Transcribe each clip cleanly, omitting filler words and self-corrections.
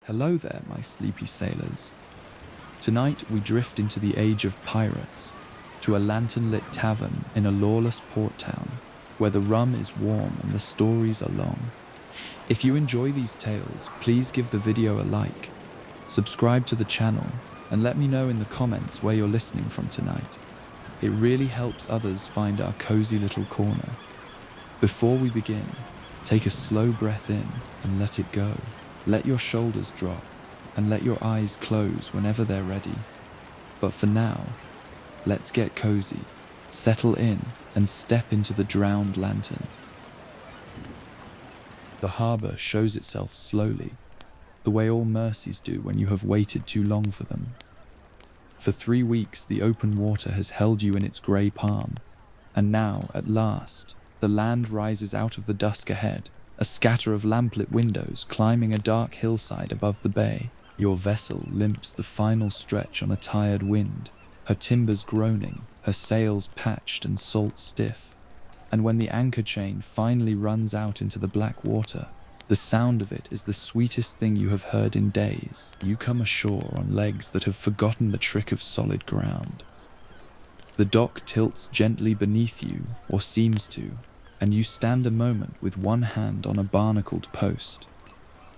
Hello there, my sleepy sailors. Tonight we drift into the age of pirates, to a lantern-lit tavern in a lawless port town, where the rum is warm and the stories are long. If you enjoy these tales, please give the video a like, subscribe to the channel, and let me know in the comments where you're listening from tonight. It really helps others find our cozy little corner. Before we begin, take a slow breath in and let it go. Let your shoulders drop and let your eyes close whenever they're ready. But for now, let's get cozy, settle in, and step into the drowned lantern. The harbour shows itself slowly, the way all mercies do when you have waited too long for them. For 3 weeks, the open water has held you in its grey palm, and now, at last, the land rises out of the dusk ahead, a scatter of lamplit windows climbing a dark hillside above the bay. Your vessel limps the final stretch on a tired wind, her timbers groaning, her sails patched and salt stiff. And when the anchor chain finally runs out into the black water, the sound of it is the sweetest thing you have heard in days. You come ashore on legs that have forgotten the trick of solid ground. The dock tilts gently beneath you, or seems to, and you stand a moment with one hand on a barnacled post,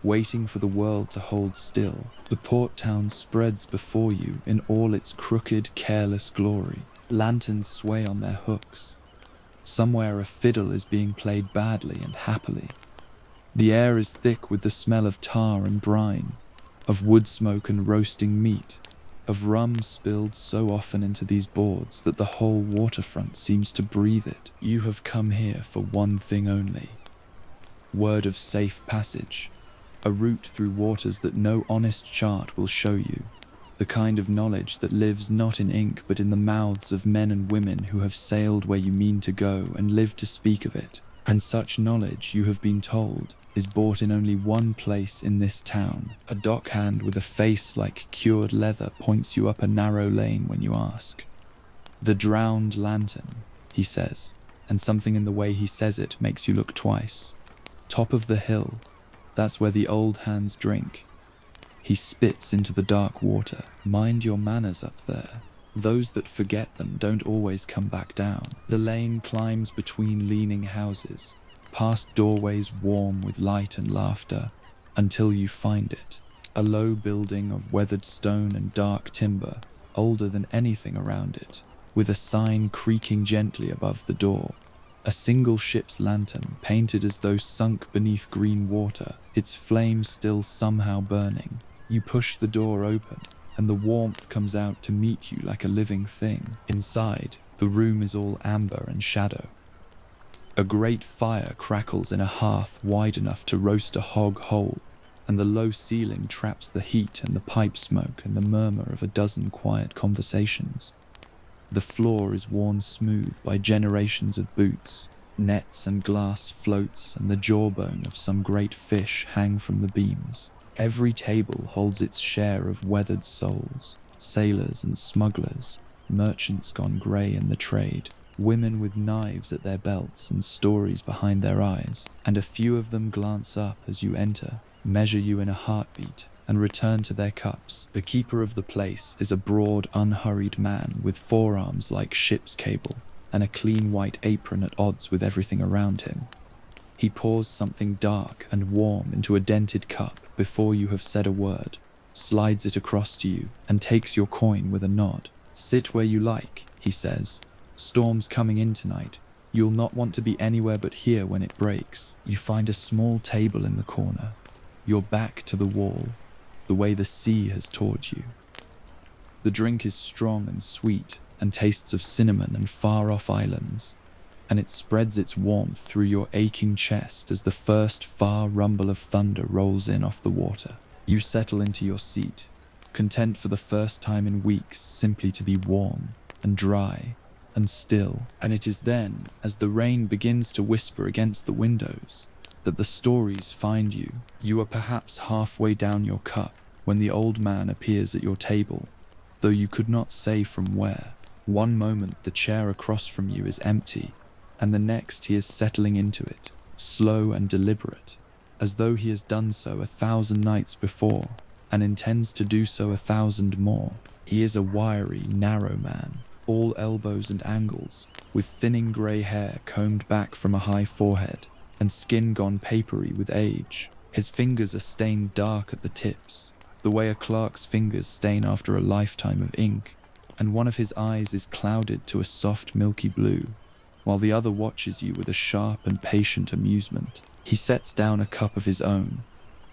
waiting for the world to hold still. The port town spreads before you in all its crooked, careless glory. Lanterns sway on their hooks. Somewhere a fiddle is being played badly and happily. The air is thick with the smell of tar and brine, of wood smoke and roasting meat, of rum spilled so often into these boards that the whole waterfront seems to breathe it. You have come here for one thing only: word of safe passage, a route through waters that no honest chart will show you, the kind of knowledge that lives not in ink but in the mouths of men and women who have sailed where you mean to go and live to speak of it. And such knowledge, you have been told, is bought in only one place in this town. A dockhand with a face like cured leather points you up a narrow lane when you ask. "The drowned lantern," he says, and something in the way he says it makes you look twice. "Top of the hill, that's where the old hands drink." He spits into the dark water. "Mind your manners up there. Those that forget them don't always come back down." The lane climbs between leaning houses, past doorways warm with light and laughter, until you find it. A low building of weathered stone and dark timber, older than anything around it, with a sign creaking gently above the door. A single ship's lantern, painted as though sunk beneath green water, its flame still somehow burning. You push the door open, and the warmth comes out to meet you like a living thing. Inside, the room is all amber and shadow. A great fire crackles in a hearth wide enough to roast a hog whole, and the low ceiling traps the heat and the pipe smoke and the murmur of a dozen quiet conversations. The floor is worn smooth by generations of boots. Nets and glass floats and the jawbone of some great fish hang from the beams. Every table holds its share of weathered souls, sailors and smugglers, merchants gone grey in the trade, women with knives at their belts and stories behind their eyes, and a few of them glance up as you enter, measure you in a heartbeat, and return to their cups. The keeper of the place is a broad, unhurried man with forearms like ship's cable, and a clean white apron at odds with everything around him. He pours something dark and warm into a dented cup before you have said a word, slides it across to you, and takes your coin with a nod. "Sit where you like," he says. "Storm's coming in tonight. You'll not want to be anywhere but here when it breaks." You find a small table in the corner, your back to the wall, the way the sea has taught you. The drink is strong and sweet, and tastes of cinnamon and far-off islands, and it spreads its warmth through your aching chest as the first far rumble of thunder rolls in off the water. You settle into your seat, content for the first time in weeks simply to be warm and dry and still. And it is then, as the rain begins to whisper against the windows, that the stories find you. You are perhaps halfway down your cup when the old man appears at your table, though you could not say from where. One moment the chair across from you is empty, and the next he is settling into it, slow and deliberate, as though he has done so 1,000 nights before, and intends to do so 1,000 more. He is a wiry, narrow man, all elbows and angles, with thinning grey hair combed back from a high forehead, and skin gone papery with age. His fingers are stained dark at the tips, the way a clerk's fingers stain after a lifetime of ink, and one of his eyes is clouded to a soft milky blue, while the other watches you with a sharp and patient amusement. He sets down a cup of his own,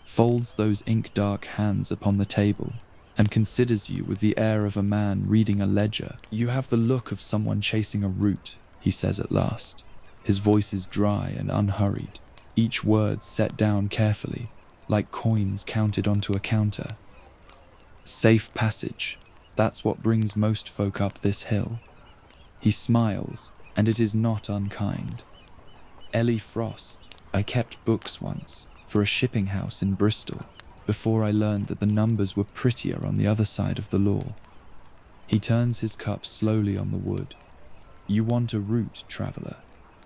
folds those ink-dark hands upon the table, and considers you with the air of a man reading a ledger. "You have the look of someone chasing a root," he says at last. His voice is dry and unhurried, each word set down carefully, like coins counted onto a counter. "Safe passage, that's what brings most folk up this hill." He smiles, and it is not unkind. "Ellie Frost, I kept books once, for a shipping house in Bristol, before I learned that the numbers were prettier on the other side of the law." He turns his cup slowly on the wood. "You want a route, traveller,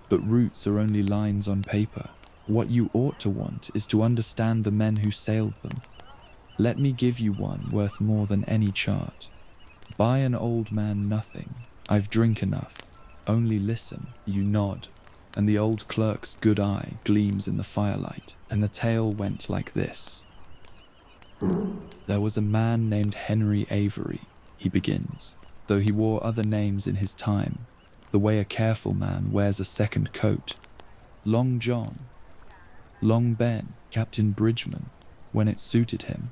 but routes are only lines on paper. What you ought to want is to understand the men who sailed them. Let me give you one worth more than any chart. Buy an old man nothing, I've drink enough. Only listen." You nod, and the old clerk's good eye gleams in the firelight, and the tale went like this. "There was a man named Henry Avery," he begins, though he wore other names in his time, the way a careful man wears a second coat. Long John, Long Ben, Captain Bridgman, when it suited him.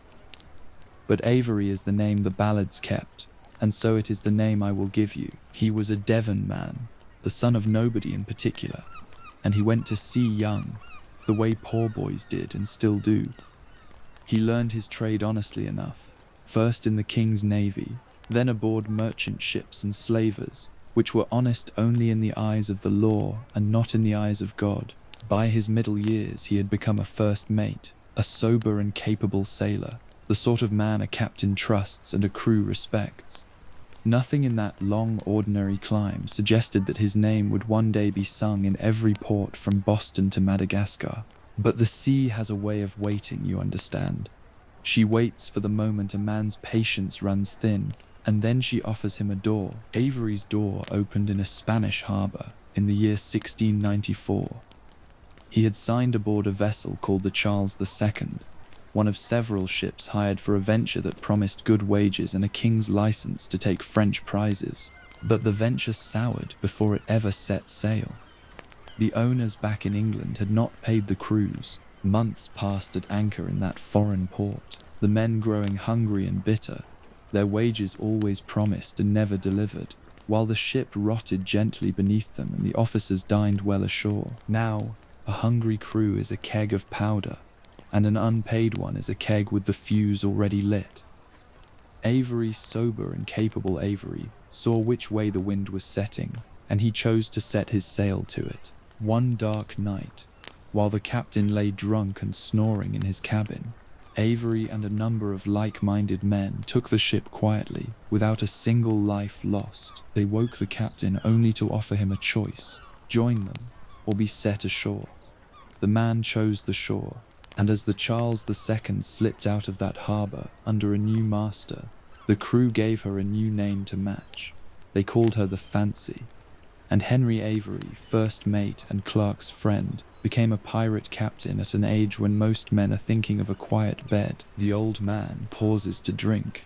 But Avery is the name the ballads kept, and so it is the name I will give you. He was a Devon man, the son of nobody in particular, and he went to sea young, the way poor boys did and still do. He learned his trade honestly enough, first in the King's Navy, then aboard merchant ships and slavers, which were honest only in the eyes of the law and not in the eyes of God. By his middle years he had become a first mate, a sober and capable sailor, the sort of man a captain trusts and a crew respects. Nothing in that long ordinary climb suggested that his name would one day be sung in every port from Boston to Madagascar. But the sea has a way of waiting, you understand. She waits for the moment a man's patience runs thin, and then she offers him a door. Avery's door opened in a Spanish harbour in the year 1694. He had signed aboard a vessel called the Charles II, one of several ships hired for a venture that promised good wages and a king's license to take French prizes. But the venture soured before it ever set sail. The owners back in England had not paid the crews. Months passed at anchor in that foreign port, the men growing hungry and bitter, their wages always promised and never delivered, while the ship rotted gently beneath them and the officers dined well ashore. Now, a hungry crew is a keg of powder, and an unpaid one is a keg with the fuse already lit. Avery, sober and capable Avery, saw which way the wind was setting, and he chose to set his sail to it. One dark night, while the captain lay drunk and snoring in his cabin, Avery and a number of like-minded men took the ship quietly, without a single life lost. They woke the captain only to offer him a choice: join them, or be set ashore. The man chose the shore, and as the Charles II slipped out of that harbour under a new master, the crew gave her a new name to match. They called her the Fancy, and Henry Avery, first mate and clerk's friend, became a pirate captain at an age when most men are thinking of a quiet bed. The old man pauses to drink,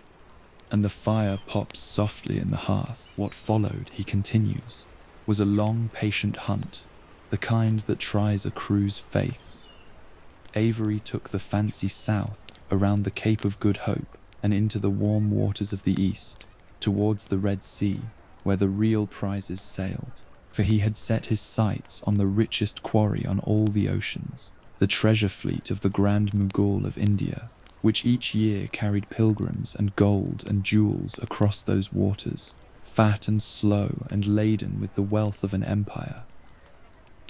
and the fire pops softly in the hearth. What followed, he continues, was a long, patient hunt, the kind that tries a crew's faith. Avery took the Fancy south, around the Cape of Good Hope, and into the warm waters of the east, towards the Red Sea, where the real prizes sailed, for he had set his sights on the richest quarry on all the oceans, the treasure fleet of the Grand Mughal of India, which each year carried pilgrims and gold and jewels across those waters, fat and slow and laden with the wealth of an empire.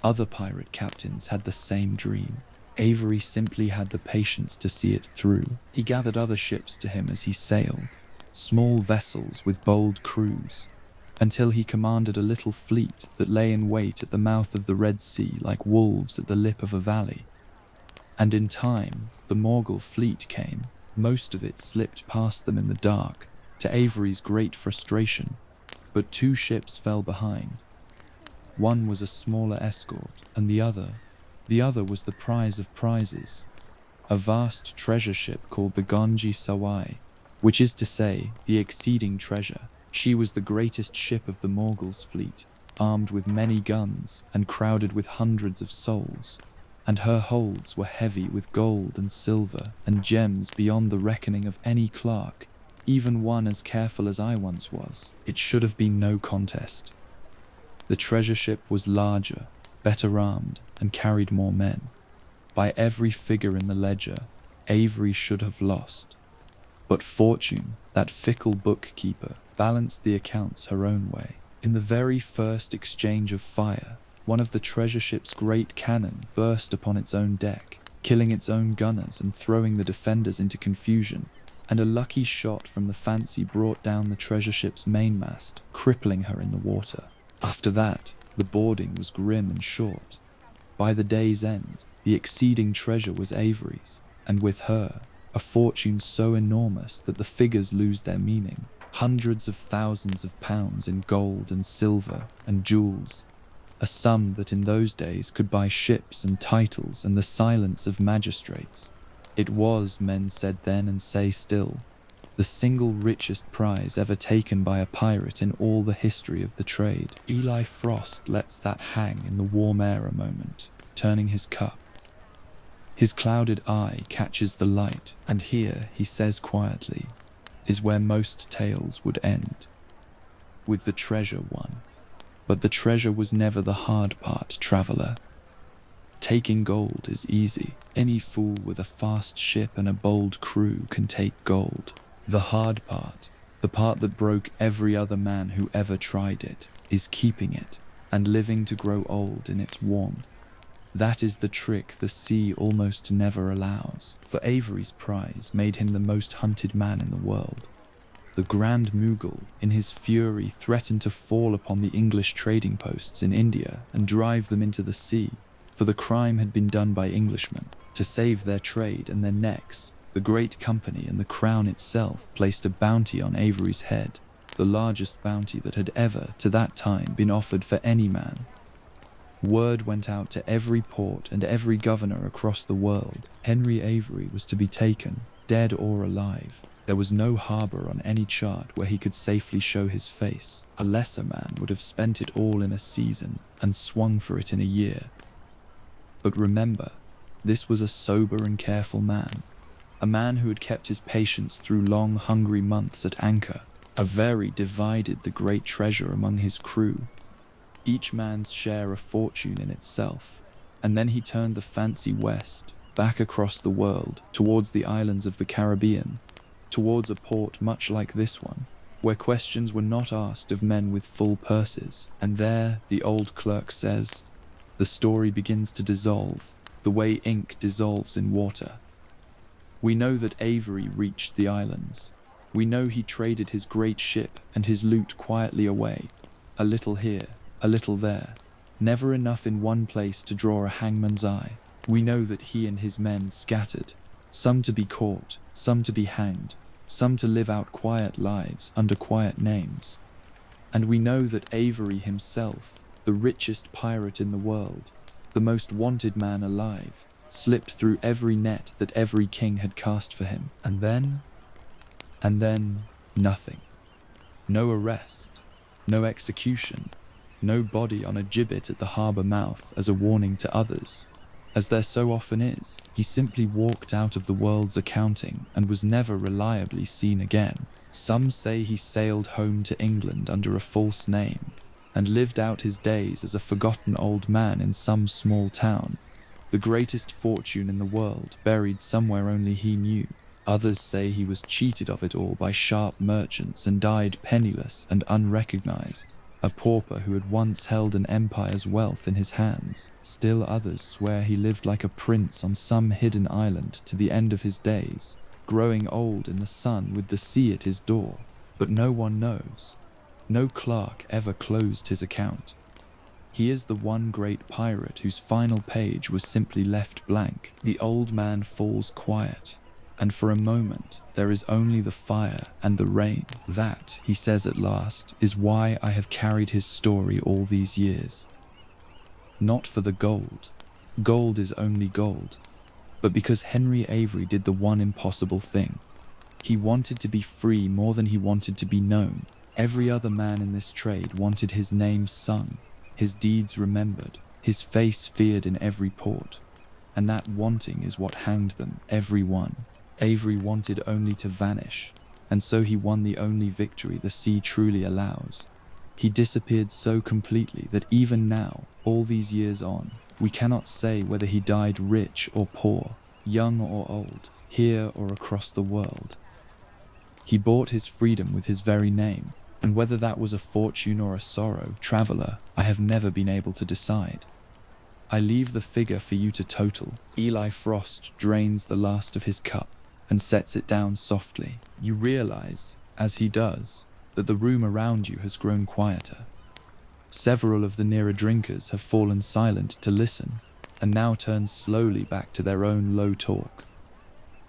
Other pirate captains had the same dream. Avery simply had the patience to see it through. He gathered other ships to him as he sailed, small vessels with bold crews, until he commanded a little fleet that lay in wait at the mouth of the Red Sea like wolves at the lip of a valley. And in time, the Morgul fleet came. Most of it slipped past them in the dark, to Avery's great frustration. But two ships fell behind. One was a smaller escort, and the other was the prize of prizes, a vast treasure ship called the Ganji Sawai, which is to say, the exceeding treasure. She was the greatest ship of the Morgul's fleet, armed with many guns and crowded with hundreds of souls, and her holds were heavy with gold and silver and gems beyond the reckoning of any clerk, even one as careful as I once was. It should have been no contest. The treasure ship was larger, better armed, and carried more men. By every figure in the ledger, Avery should have lost. But fortune, that fickle bookkeeper, balanced the accounts her own way. In the very first exchange of fire, one of the treasure ship's great cannon burst upon its own deck, killing its own gunners and throwing the defenders into confusion, and a lucky shot from the Fancy brought down the treasure ship's mainmast, crippling her in the water. After that, the boarding was grim and short. By the day's end, the exceeding treasure was Avery's, and with her, a fortune so enormous that the figures lose their meaning. Hundreds of thousands of pounds in gold and silver and jewels, a sum that in those days could buy ships and titles and the silence of magistrates. It was, men said then and say still, the single richest prize ever taken by a pirate in all the history of the trade. Eli Frost lets that hang in the warm air a moment, turning his cup. His clouded eye catches the light, and here, he says quietly, is where most tales would end, with the treasure won. But the treasure was never the hard part, traveller. Taking gold is easy. Any fool with a fast ship and a bold crew can take gold. The hard part, the part that broke every other man who ever tried it, is keeping it and living to grow old in its warmth. That is the trick the sea almost never allows, for Avery's prize made him the most hunted man in the world. The Grand Mughal, in his fury, threatened to fall upon the English trading posts in India and drive them into the sea, for the crime had been done by Englishmen. To save their trade and their necks, the great company and the crown itself placed a bounty on Avery's head, the largest bounty that had ever, to that time, been offered for any man. Word went out to every port and every governor across the world. Henry Avery was to be taken, dead or alive. There was no harbour on any chart where he could safely show his face. A lesser man would have spent it all in a season and swung for it in a year. But remember, this was a sober and careful man, a man who had kept his patience through long, hungry months at anchor. Avery divided the great treasure among his crew, each man's share a fortune in itself, and then he turned the Fancy west, back across the world, towards the islands of the Caribbean, towards a port much like this one, where questions were not asked of men with full purses. And there, the old clerk says, the story begins to dissolve, the way ink dissolves in water. We know that Avery reached the islands. We know he traded his great ship and his loot quietly away, a little here, a little there, never enough in one place to draw a hangman's eye. We know that he and his men scattered, some to be caught, some to be hanged, some to live out quiet lives under quiet names. And we know that Avery himself, the richest pirate in the world, the most wanted man alive, slipped through every net that every king had cast for him. And then, nothing. No arrest, no execution, no body on a gibbet at the harbour mouth as a warning to others. As there so often is, he simply walked out of the world's accounting and was never reliably seen again. Some say he sailed home to England under a false name and lived out his days as a forgotten old man in some small town, the greatest fortune in the world buried somewhere only he knew. Others say he was cheated of it all by sharp merchants and died penniless and unrecognized, a pauper who had once held an empire's wealth in his hands. Still others swear he lived like a prince on some hidden island to the end of his days, growing old in the sun with the sea at his door. But no one knows. No clerk ever closed his account. He is the one great pirate whose final page was simply left blank. The old man falls quiet, and for a moment there is only the fire and the rain. That, he says at last, is why I have carried his story all these years. Not for the gold. Gold is only gold. But because Henry Avery did the one impossible thing. He wanted to be free more than he wanted to be known. Every other man in this trade wanted his name sung, his deeds remembered, his face feared in every port. And that wanting is what hanged them, every one. Avery wanted only to vanish, and so he won the only victory the sea truly allows. He disappeared so completely that even now, all these years on, we cannot say whether he died rich or poor, young or old, here or across the world. He bought his freedom with his very name, and whether that was a fortune or a sorrow, traveller, I have never been able to decide. I leave the figure for you to total. Eli Frost drains the last of his cup and sets it down softly. You realize, as he does, that the room around you has grown quieter. Several of the nearer drinkers have fallen silent to listen, and now turn slowly back to their own low talk.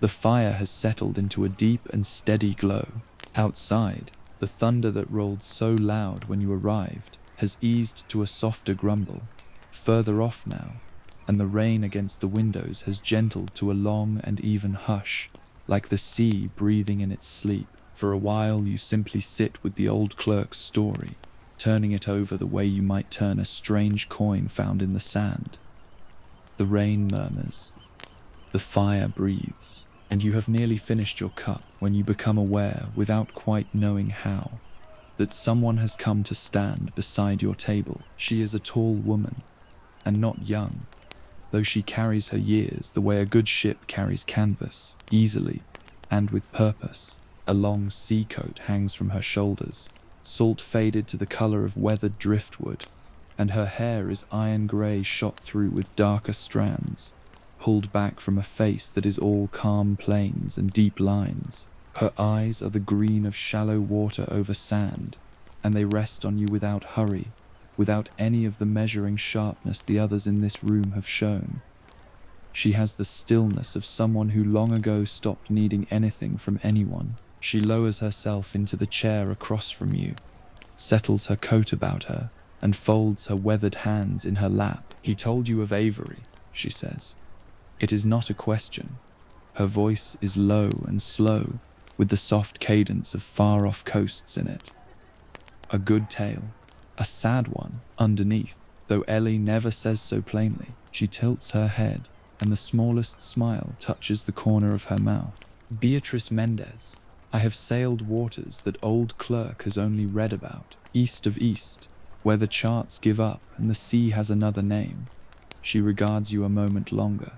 The fire has settled into a deep and steady glow. Outside, the thunder that rolled so loud when you arrived has eased to a softer grumble, further off now, and the rain against the windows has gentled to a long and even hush, like the sea breathing in its sleep. For a while you simply sit with the old clerk's story, turning it over the way you might turn a strange coin found in the sand. The rain murmurs, the fire breathes, and you have nearly finished your cup when you become aware, without quite knowing how, that someone has come to stand beside your table. She is a tall woman, and not young, though she carries her years the way a good ship carries canvas, easily and with purpose. A long sea coat hangs from her shoulders, salt faded to the color of weathered driftwood, and her hair is iron grey shot through with darker strands, pulled back from a face that is all calm plains and deep lines. Her eyes are the green of shallow water over sand, and they rest on you without hurry, without any of the measuring sharpness the others in this room have shown. She has the stillness of someone who long ago stopped needing anything from anyone. She lowers herself into the chair across from you, settles her coat about her, and folds her weathered hands in her lap. He told you of Avery, she says. It is not a question. Her voice is low and slow, with the soft cadence of far-off coasts in it. A good tale, a sad one, underneath, though Ellie never says so plainly. She tilts her head, and the smallest smile touches the corner of her mouth. Beatrice Mendez, I have sailed waters that old clerk has only read about, east of east, where the charts give up and the sea has another name. She regards you a moment longer.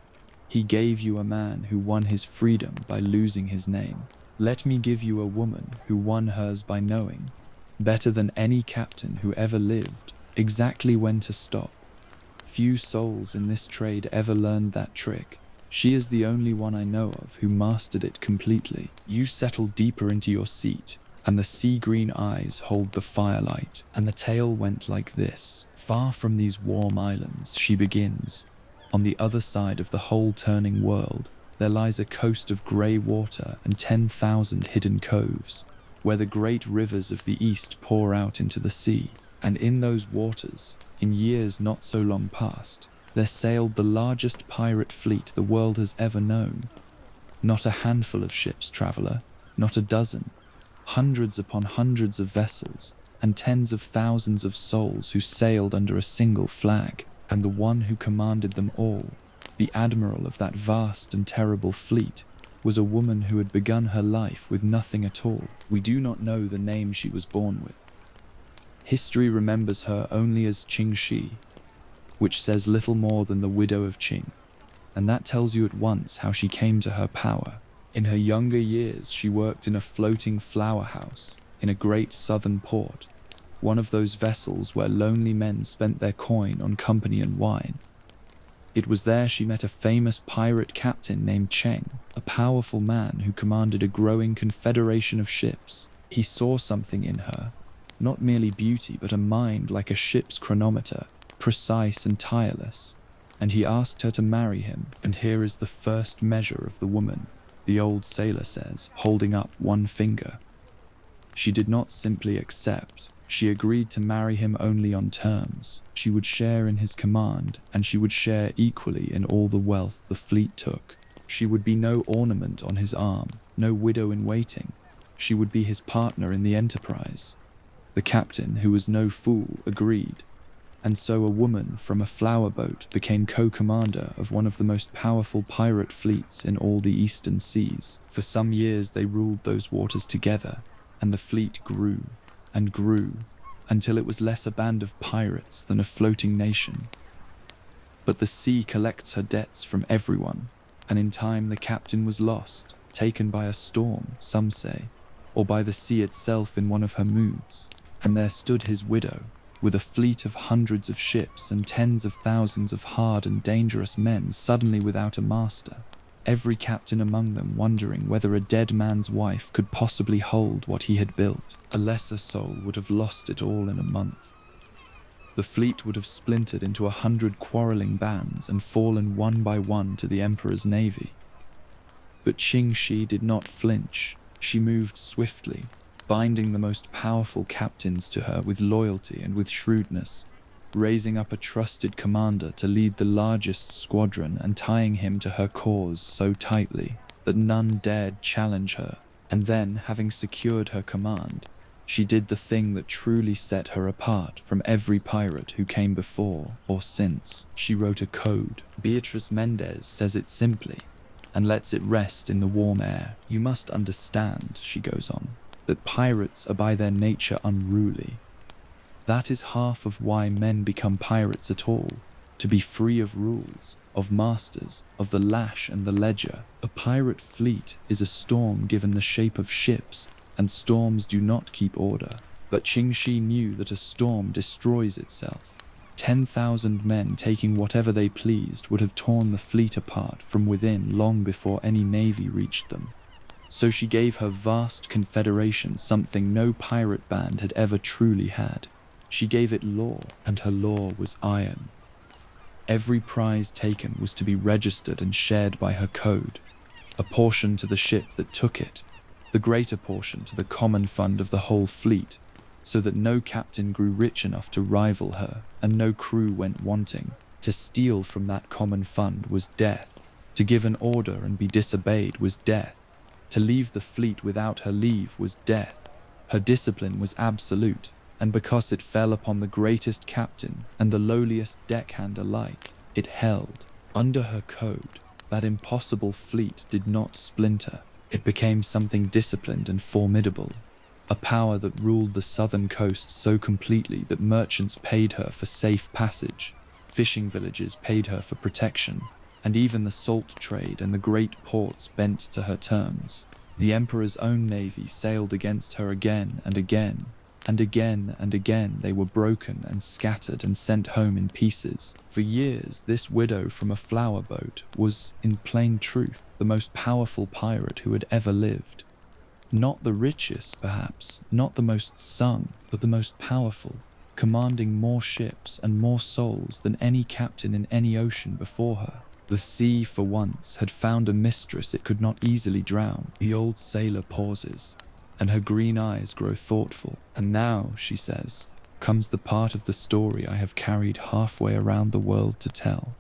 He gave you a man who won his freedom by losing his name. Let me give you a woman who won hers by knowing, better than any captain who ever lived, exactly when to stop. Few souls in this trade ever learned that trick. She is the only one I know of who mastered it completely. You settle deeper into your seat, and the sea-green eyes hold the firelight, and the tale went like this. Far from these warm islands, she begins. On the other side of the whole turning world, there lies a coast of grey water and 10,000 hidden coves, where the great rivers of the east pour out into the sea. And in those waters, in years not so long past, there sailed the largest pirate fleet the world has ever known. Not a handful of ships, traveller, not a dozen. Hundreds upon hundreds of vessels, and tens of thousands of souls who sailed under a single flag. And the one who commanded them all, the admiral of that vast and terrible fleet, was a woman who had begun her life with nothing at all. We do not know the name she was born with. History remembers her only as Qing Shi, which says little more than the widow of Qing, and that tells you at once how she came to her power. In her younger years, she worked in a floating flower house in a great southern port, one of those vessels where lonely men spent their coin on company and wine. It was there she met a famous pirate captain named Cheng, a powerful man who commanded a growing confederation of ships. He saw something in her, not merely beauty but a mind like a ship's chronometer, precise and tireless, and he asked her to marry him. And here is the first measure of the woman, the old sailor says, holding up one finger. She did not simply accept. She agreed to marry him only on terms. She would share in his command, and she would share equally in all the wealth the fleet took. She would be no ornament on his arm, no widow in waiting. She would be his partner in the enterprise. The captain, who was no fool, agreed. And so a woman from a flower boat became co-commander of one of the most powerful pirate fleets in all the eastern seas. For some years they ruled those waters together, and the fleet grew and grew until it was less a band of pirates than a floating nation. But the sea collects her debts from everyone, and in time the captain was lost, taken by a storm, some say, or by the sea itself in one of her moods. And there stood his widow, with a fleet of hundreds of ships and tens of thousands of hard and dangerous men suddenly without a master, every captain among them wondering whether a dead man's wife could possibly hold what he had built. A lesser soul would have lost it all in a month. The fleet would have splintered into 100 quarreling bands and fallen one by one to the emperor's navy. But Qingxi did not flinch. She moved swiftly, binding the most powerful captains to her with loyalty and with shrewdness, raising up a trusted commander to lead the largest squadron and tying him to her cause so tightly that none dared challenge her. And then, having secured her command, she did the thing that truly set her apart from every pirate who came before or since. She wrote a code. Beatrice Mendez says it simply and lets it rest in the warm air. You must understand, she goes on, that pirates are by their nature unruly. That is half of why men become pirates at all, to be free of rules, of masters, of the lash and the ledger. A pirate fleet is a storm given the shape of ships, and storms do not keep order. But Qingxi knew that a storm destroys itself. 10,000 men taking whatever they pleased would have torn the fleet apart from within long before any navy reached them. So she gave her vast confederation something no pirate band had ever truly had. She gave it law, and her law was iron. Every prize taken was to be registered and shared by her code, a portion to the ship that took it, the greater portion to the common fund of the whole fleet, so that no captain grew rich enough to rival her, and no crew went wanting. To steal from that common fund was death. To give an order and be disobeyed was death. To leave the fleet without her leave was death. Her discipline was absolute, and because it fell upon the greatest captain and the lowliest deckhand alike, it held. Under her code, that impossible fleet did not splinter. It became something disciplined and formidable, a power that ruled the southern coast so completely that merchants paid her for safe passage, fishing villages paid her for protection, and even the salt trade and the great ports bent to her terms. The emperor's own navy sailed against her again and again, and again and again they were broken and scattered and sent home in pieces. For years, this widow from a flower boat was, in plain truth, the most powerful pirate who had ever lived. Not the richest, perhaps, not the most sung, but the most powerful, commanding more ships and more souls than any captain in any ocean before her. The sea, for once, had found a mistress it could not easily drown. The old sailor pauses, and her green eyes grow thoughtful. And now, she says, comes the part of the story I have carried halfway around the world to tell.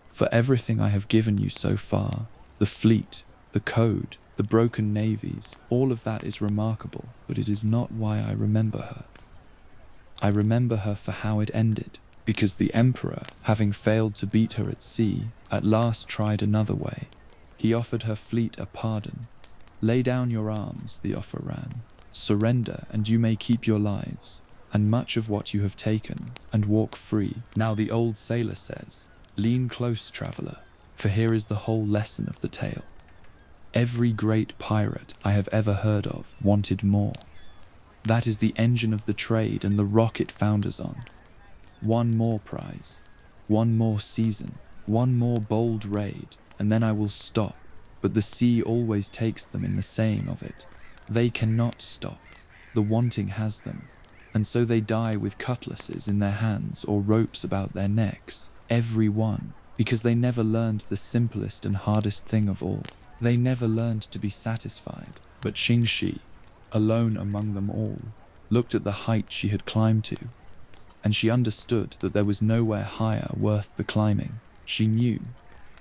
For everything I have given you so far, the fleet, the code, the broken navies, all of that is remarkable, but it is not why I remember her. I remember her for how it ended, because the emperor, having failed to beat her at sea, at last tried another way. He offered her fleet a pardon. Lay down your arms, the offer ran. Surrender, and you may keep your lives, and much of what you have taken, and walk free. Now the old sailor says, lean close, traveler, for here is the whole lesson of the tale. Every great pirate I have ever heard of wanted more. That is the engine of the trade and the rock it founders on. One more prize, one more season, one more bold raid, and then I will stop. But the sea always takes them in the saying of it. They cannot stop. The wanting has them. And so they die with cutlasses in their hands or ropes about their necks, every one, because they never learned the simplest and hardest thing of all. They never learned to be satisfied. But Xingxi, alone among them all, looked at the height she had climbed to, and she understood that there was nowhere higher worth the climbing. She knew,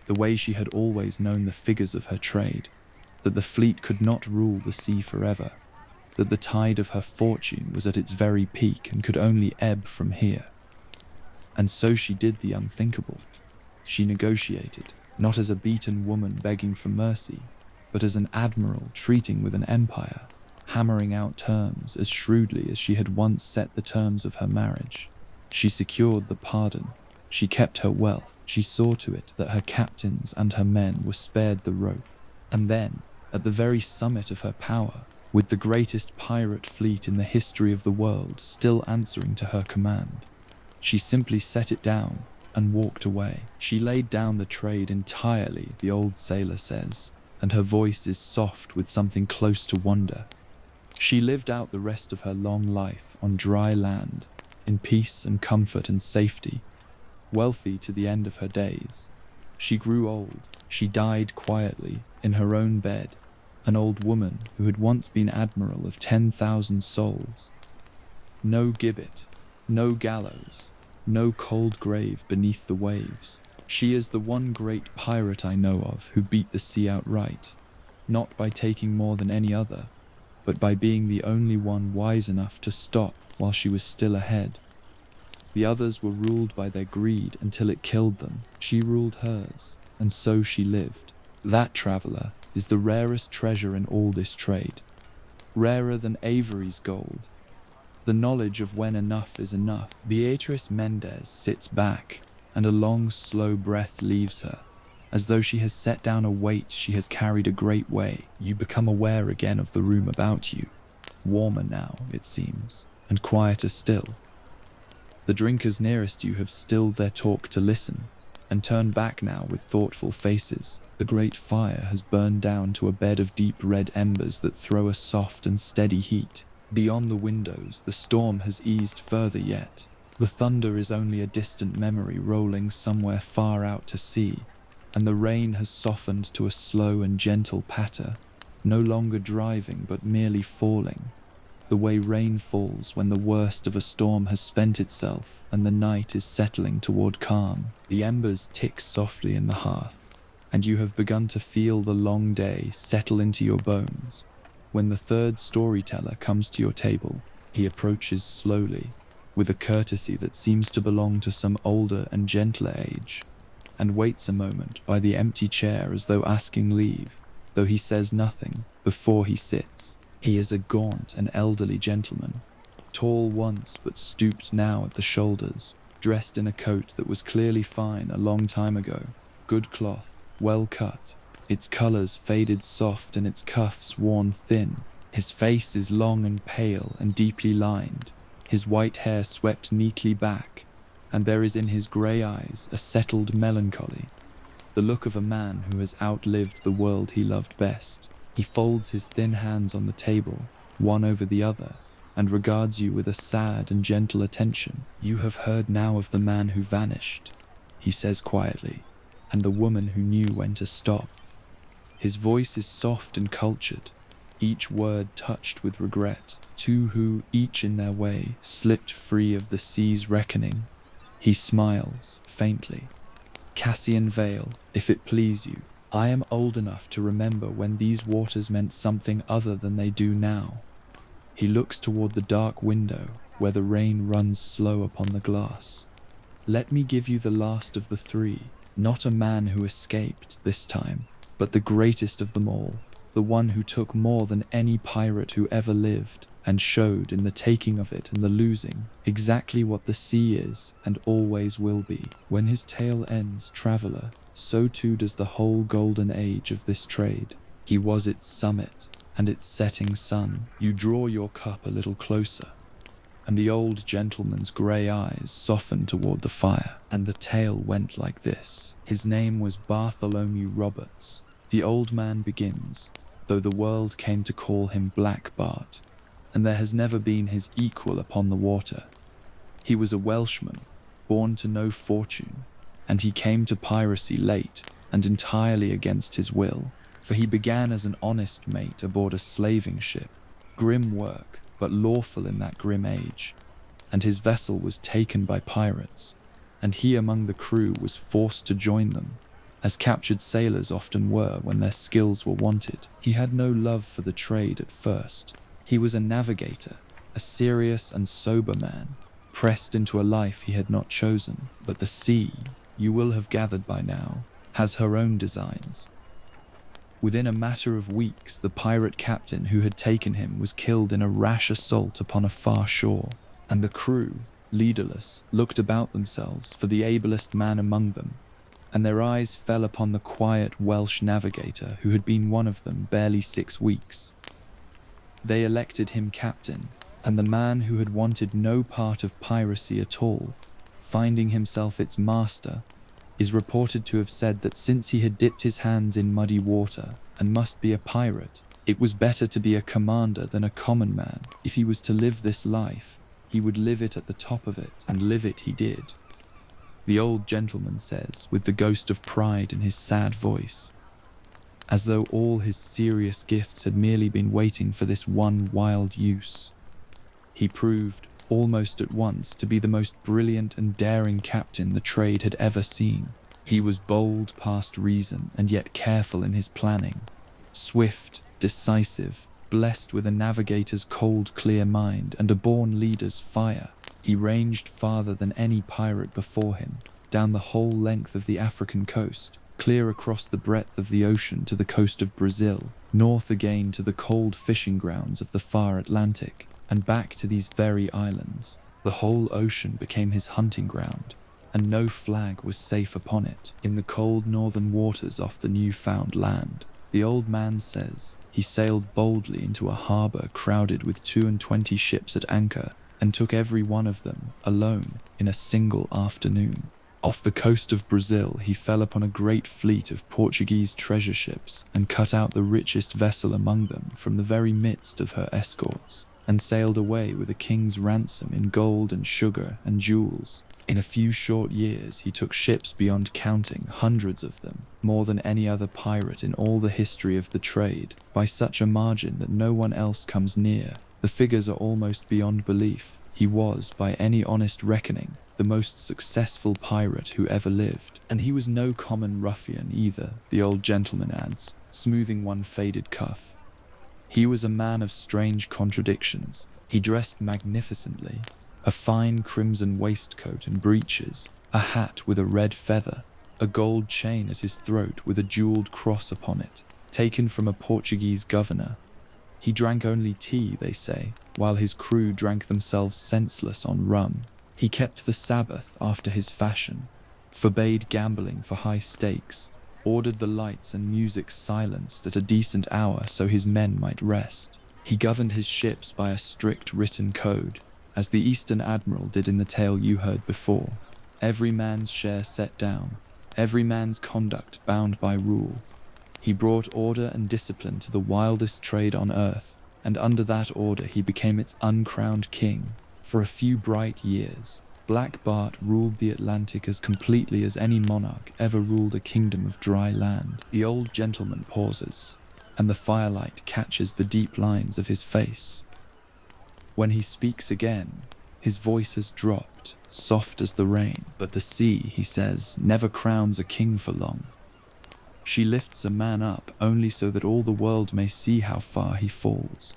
the way she had always known the figures of her trade, that the fleet could not rule the sea forever, that the tide of her fortune was at its very peak and could only ebb from here. And so she did the unthinkable. She negotiated, not as a beaten woman begging for mercy, but as an admiral treating with an empire, hammering out terms as shrewdly as she had once set the terms of her marriage. She secured the pardon. She kept her wealth. She saw to it that her captains and her men were spared the rope. And then, at the very summit of her power, with the greatest pirate fleet in the history of the world still answering to her command, she simply set it down and walked away. She laid down the trade entirely, the old sailor says, and her voice is soft with something close to wonder. She lived out the rest of her long life on dry land, in peace and comfort and safety, wealthy to the end of her days. She grew old. She died quietly in her own bed, an old woman who had once been admiral of 10,000 souls. No gibbet, no gallows, no cold grave beneath the waves. She is the one great pirate I know of who beat the sea outright, not by taking more than any other, but by being the only one wise enough to stop while she was still ahead. The others were ruled by their greed until it killed them. She ruled hers, and so she lived. That traveler is the rarest treasure in all this trade, rarer than Avery's gold. The knowledge of when enough is enough. Beatrice Mendez sits back, and a long, slow breath leaves her, as though she has set down a weight she has carried a great way. You become aware again of the room about you, warmer now, it seems, and quieter still. The drinkers nearest you have stilled their talk to listen, and turn back now with thoughtful faces. The great fire has burned down to a bed of deep red embers that throw a soft and steady heat. Beyond the windows, the storm has eased further yet. The thunder is only a distant memory rolling somewhere far out to sea, and the rain has softened to a slow and gentle patter, no longer driving but merely falling, the way rain falls when the worst of a storm has spent itself and the night is settling toward calm. The embers tick softly in the hearth, and you have begun to feel the long day settle into your bones. When the third storyteller comes to your table, he approaches slowly, with a courtesy that seems to belong to some older and gentler age, and waits a moment by the empty chair as though asking leave, though he says nothing before he sits. He is a gaunt and elderly gentleman, tall once but stooped now at the shoulders, dressed in a coat that was clearly fine a long time ago, good cloth, well cut, its colours faded soft and its cuffs worn thin. His face is long and pale and deeply lined, his white hair swept neatly back, and there is in his grey eyes a settled melancholy, the look of a man who has outlived the world he loved best. He folds his thin hands on the table, one over the other, and regards you with a sad and gentle attention. You have heard now of the man who vanished, he says quietly, and the woman who knew when to stop. His voice is soft and cultured, each word touched with regret. Two who, each in their way, slipped free of the sea's reckoning. He smiles, faintly. Cassian Vale, if it please you, I am old enough to remember when these waters meant something other than they do now. He looks toward the dark window, where the rain runs slow upon the glass. Let me give you the last of the three, not a man who escaped this time, but the greatest of them all, the one who took more than any pirate who ever lived, and showed in the taking of it and the losing exactly what the sea is and always will be. When his tale ends, traveller, so too does the whole golden age of this trade. He was its summit and its setting sun. You draw your cup a little closer, and the old gentleman's grey eyes soften toward the fire, and the tale went like this. His name was Bartholomew Roberts. The old man begins, though the world came to call him Black Bart. and there has never been his equal upon the water. He was a Welshman, born to no fortune, and he came to piracy late and entirely against his will, for he began as an honest mate aboard a slaving ship, grim work, but lawful in that grim age, and his vessel was taken by pirates, and he among the crew was forced to join them, as captured sailors often were when their skills were wanted. He had no love for the trade at first. He was a navigator, a serious and sober man, pressed into a life he had not chosen. But the sea, you will have gathered by now, has her own designs. Within a matter of weeks, the pirate captain who had taken him was killed in a rash assault upon a far shore, and the crew, leaderless, looked about themselves for the ablest man among them, and their eyes fell upon the quiet Welsh navigator who had been one of them barely 6 weeks. They elected him captain, and the man who had wanted no part of piracy at all, finding himself its master, is reported to have said that since he had dipped his hands in muddy water and must be a pirate, it was better to be a commander than a common man. If he was to live this life, he would live it at the top of it, and live it he did. The old gentleman says, with the ghost of pride in his sad voice, as though all his serious gifts had merely been waiting for this one wild use. He proved, almost at once, to be the most brilliant and daring captain the trade had ever seen. He was bold past reason and yet careful in his planning, swift, decisive, blessed with a navigator's cold, clear mind and a born leader's fire. He ranged farther than any pirate before him, down the whole length of the African coast, clear across the breadth of the ocean to the coast of Brazil, north again to the cold fishing grounds of the far Atlantic, and back to these very islands. The whole ocean became his hunting ground, and no flag was safe upon it. In the cold northern waters off the new-found land, the old man says, he sailed boldly into a harbour crowded with 22 ships at anchor, and took every one of them, alone, in a single afternoon. Off the coast of Brazil he fell upon a great fleet of Portuguese treasure ships, and cut out the richest vessel among them from the very midst of her escorts, and sailed away with a king's ransom in gold and sugar and jewels. In a few short years he took ships beyond counting, hundreds of them, more than any other pirate in all the history of the trade, by such a margin that no one else comes near. The figures are almost beyond belief. He was, by any honest reckoning, the most successful pirate who ever lived. And he was no common ruffian either, the old gentleman adds, smoothing one faded cuff. He was a man of strange contradictions. He dressed magnificently, a fine crimson waistcoat and breeches, a hat with a red feather, a gold chain at his throat with a jewelled cross upon it, taken from a Portuguese governor. He drank only tea, they say, while his crew drank themselves senseless on rum. He kept the Sabbath after his fashion, forbade gambling for high stakes, ordered the lights and music silenced at a decent hour so his men might rest. He governed his ships by a strict written code, as the Eastern Admiral did in the tale you heard before. Every man's share set down, every man's conduct bound by rule. He brought order and discipline to the wildest trade on earth, and under that order he became its uncrowned king. For a few bright years, Black Bart ruled the Atlantic as completely as any monarch ever ruled a kingdom of dry land. The old gentleman pauses, and the firelight catches the deep lines of his face. When he speaks again, his voice has dropped, soft as the rain. But the sea, he says, never crowns a king for long. She lifts a man up only so that all the world may see how far he falls.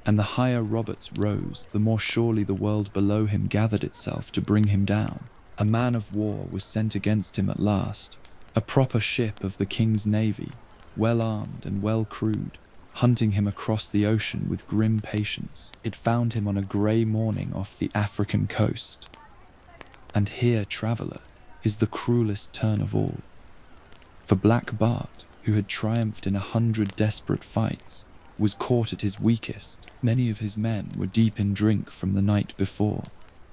And the higher Roberts rose, the more surely the world below him gathered itself to bring him down. A man of war was sent against him at last, a proper ship of the king's navy, well armed and well crewed, hunting him across the ocean with grim patience. It found him on a grey morning off the African coast. And here, traveller, is the cruelest turn of all. For Black Bart, who had triumphed in 100 desperate fights, was caught at his weakest. Many of his men were deep in drink from the night before,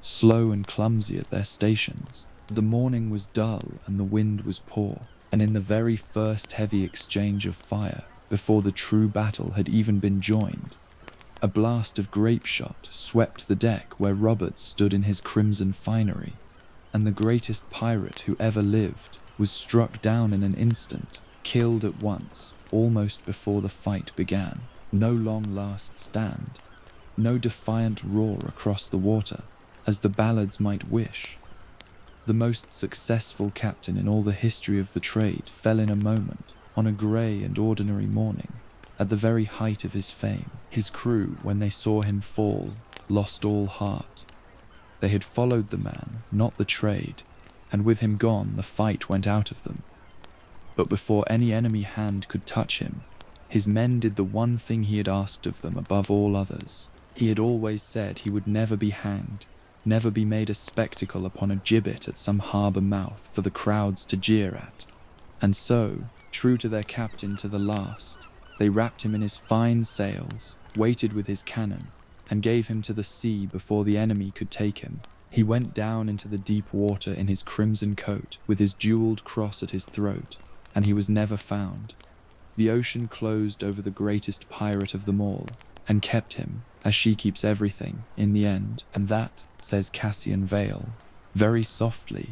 slow and clumsy at their stations. The morning was dull and the wind was poor, and in the very first heavy exchange of fire, before the true battle had even been joined, A blast of grape shot swept the deck where Robert stood in his crimson finery, and the greatest pirate who ever lived was struck down in an instant, killed at once, almost before the fight began. No long last stand, no defiant roar across the water, as the ballads might wish. The most successful captain in all the history of the trade fell in a moment, on a grey and ordinary morning, at the very height of his fame. His crew, when they saw him fall, lost all heart. They had followed the man, not the trade, and with him gone, the fight went out of them. But before any enemy hand could touch him, his men did the one thing he had asked of them above all others. He had always said he would never be hanged, never be made a spectacle upon a gibbet at some harbour mouth for the crowds to jeer at. And so, true to their captain to the last, they wrapped him in his fine sails, weighted with his cannon, and gave him to the sea before the enemy could take him. He went down into the deep water in his crimson coat, with his jewelled cross at his throat, and he was never found. The ocean closed over the greatest pirate of them all, and kept him, as she keeps everything, in the end. And that, says Cassian Vale, very softly,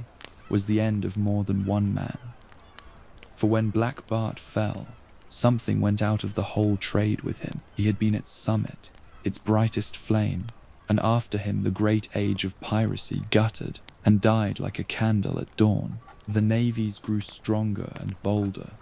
was the end of more than one man. For when Black Bart fell, something went out of the whole trade with him. He had been its summit, its brightest flame, and after him the great age of piracy guttered and died like a candle at dawn. The navies grew stronger and bolder.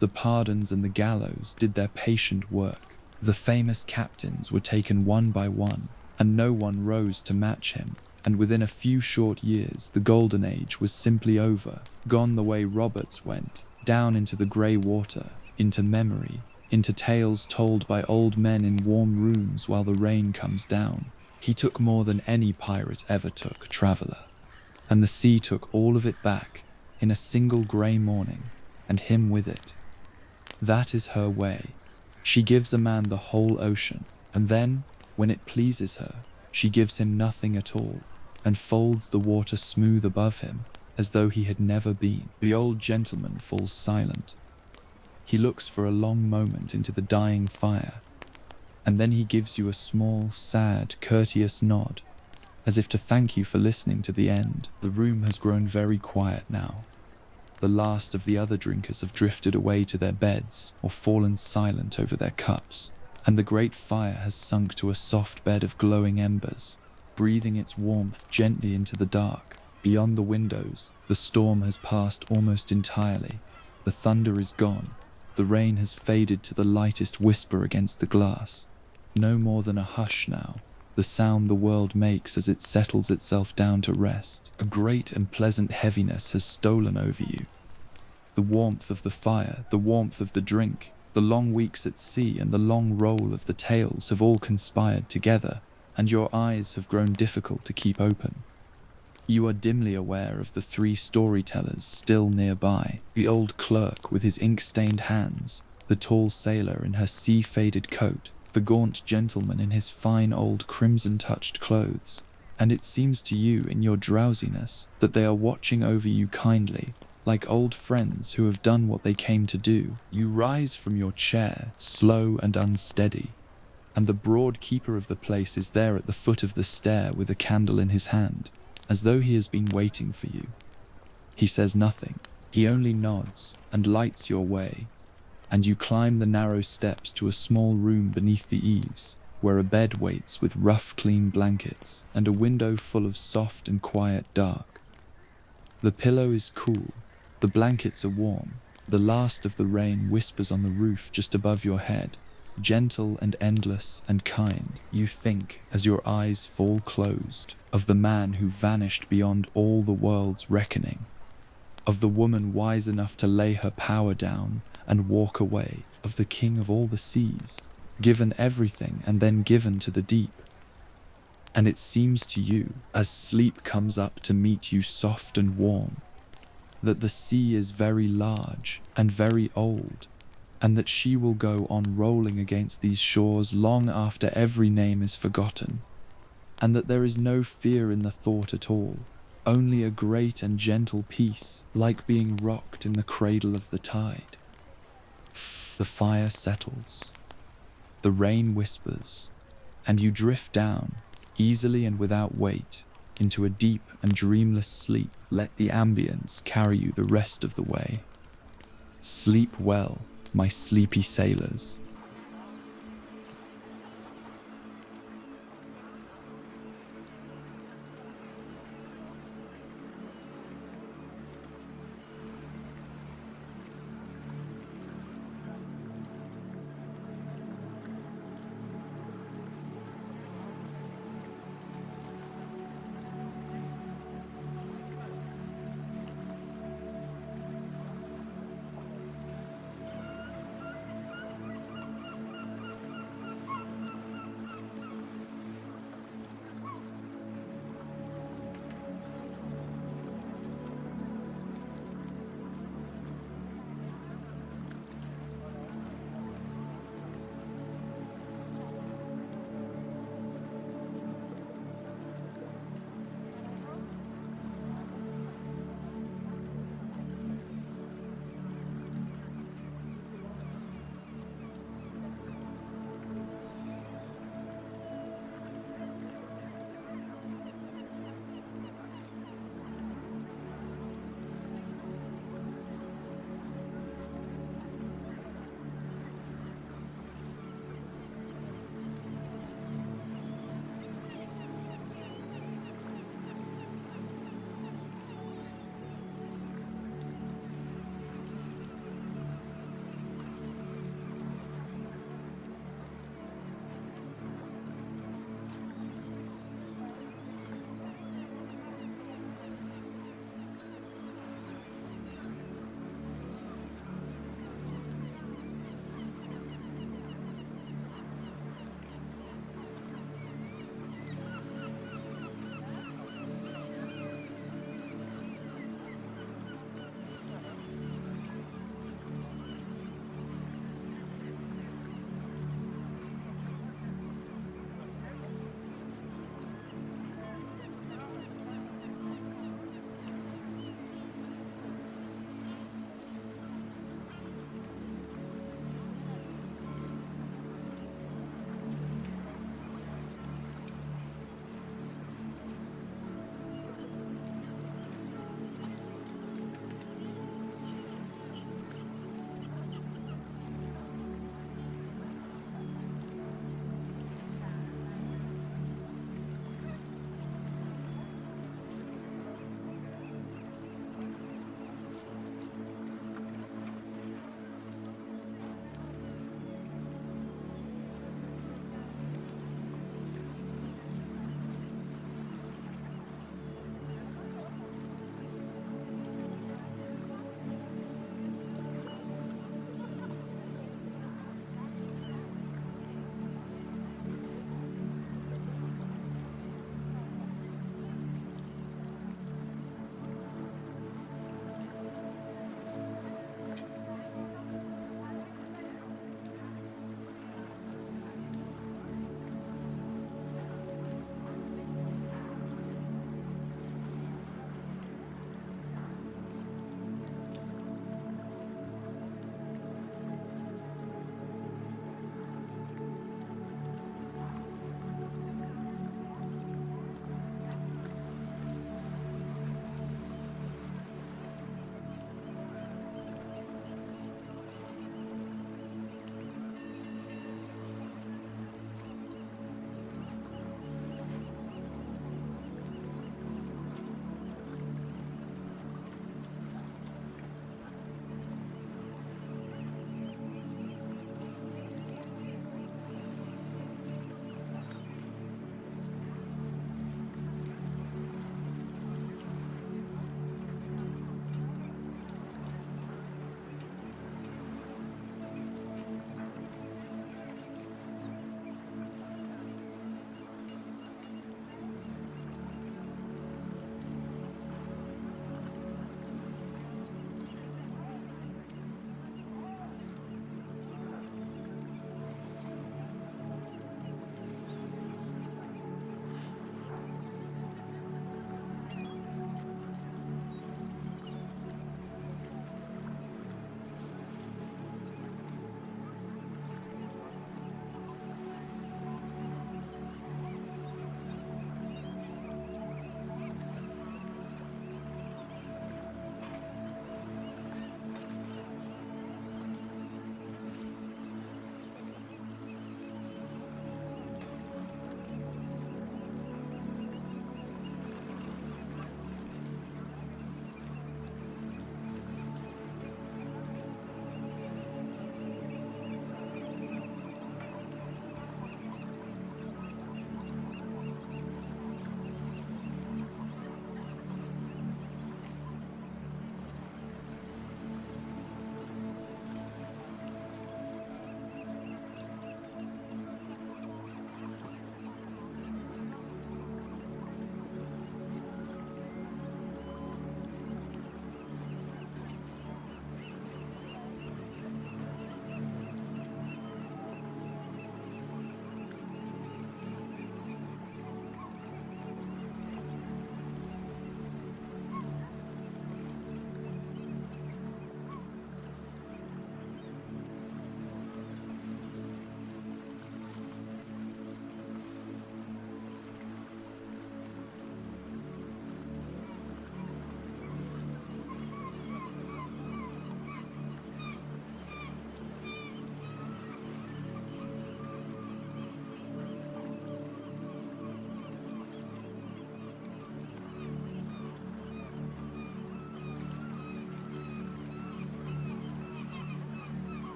The pardons and the gallows did their patient work. The famous captains were taken one by one, and no one rose to match him. And within a few short years, the golden age was simply over, gone the way Roberts went, down into the grey water, into memory, into tales told by old men in warm rooms while the rain comes down. He took more than any pirate ever took, traveller, and the sea took all of it back in a single grey morning, and him with it. That is her way. She gives a man the whole ocean, and then, when it pleases her, she gives him nothing at all, and folds the water smooth above him, as though he had never been. The old gentleman falls silent. He looks for a long moment into the dying fire, and then he gives you a small, sad, courteous nod, as if to thank you for listening to the end. The room has grown very quiet now. The last of the other drinkers have drifted away to their beds or fallen silent over their cups, and the great fire has sunk to a soft bed of glowing embers, breathing its warmth gently into the dark. Beyond the windows, the storm has passed almost entirely. The thunder is gone. The rain has faded to the lightest whisper against the glass. No more than a hush now, the sound the world makes as it settles itself down to rest. A great and pleasant heaviness has stolen over you. The warmth of the fire, the warmth of the drink, the long weeks at sea and the long roll of the tales have all conspired together, and your eyes have grown difficult to keep open. You are dimly aware of the 3 storytellers still nearby, the old clerk with his ink-stained hands, the tall sailor in her sea-faded coat, the gaunt gentleman in his fine old crimson-touched clothes, and it seems to you in your drowsiness that they are watching over you kindly, like old friends who have done what they came to do. You rise from your chair, slow and unsteady, and the broad keeper of the place is there at the foot of the stair with a candle in his hand, as though he has been waiting for you. He says nothing. He only nods and lights your way, and you climb the narrow steps to a small room beneath the eaves, where a bed waits with rough, clean blankets and a window full of soft and quiet dark. The pillow is cool, the blankets are warm, the last of the rain whispers on the roof just above your head, gentle and endless and kind. You think, as your eyes fall closed, of the man who vanished beyond all the world's reckoning, of the woman wise enough to lay her power down and walk away, of the king of all the seas, given everything and then given to the deep. And it seems to you, as sleep comes up to meet you soft and warm, that the sea is very large and very old, and that she will go on rolling against these shores long after every name is forgotten, and that there is no fear in the thought at all, only a great and gentle peace, like being rocked in the cradle of the tide. The fire settles. The rain whispers. and you drift down, easily and without weight, into a deep and dreamless sleep. Let the ambience carry you the rest of the way. Sleep well, my sleepy sailors.